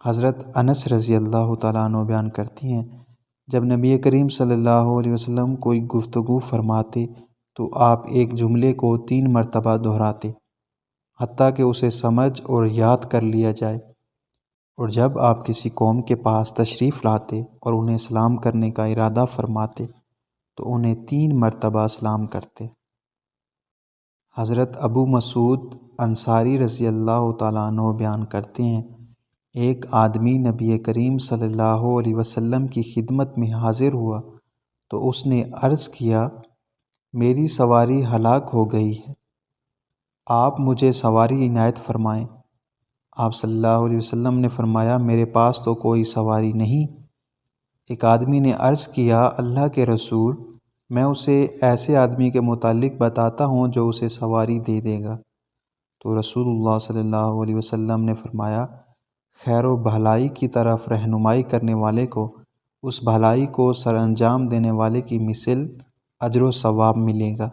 حضرت انس رضی اللہ تعالیٰ عنہ بیان کرتی ہیں، جب نبی کریم صلی اللہ علیہ وسلم کوئی گفتگو فرماتے تو آپ ایک جملے کو 3 مرتبہ دہراتے حتیٰ کہ اسے سمجھ اور یاد کر لیا جائے، اور جب آپ کسی قوم کے پاس تشریف لاتے اور انہیں سلام کرنے کا ارادہ فرماتے تو انہیں 3 مرتبہ سلام کرتے۔ حضرت ابو مسعود انصاری رضی اللہ تعالیٰ عنہ بیان کرتے ہیں، ایک آدمی نبی کریم صلی اللہ علیہ وسلم کی خدمت میں حاضر ہوا تو اس نے عرض کیا، میری سواری ہلاک ہو گئی ہے، آپ مجھے سواری عنایت فرمائیں۔ آپ صلی اللہ علیہ وسلم نے فرمایا، میرے پاس تو کوئی سواری نہیں۔ ایک آدمی نے عرض کیا، اللہ کے رسول، میں اسے ایسے آدمی کے متعلق بتاتا ہوں جو اسے سواری دے دے گا۔ تو رسول اللہ صلی اللہ علیہ وسلم نے فرمایا، خیر و بھلائی کی طرف رہنمائی کرنے والے کو اس بھلائی کو سر انجام دینے والے کی مثل اجر و ثواب ملے گا۔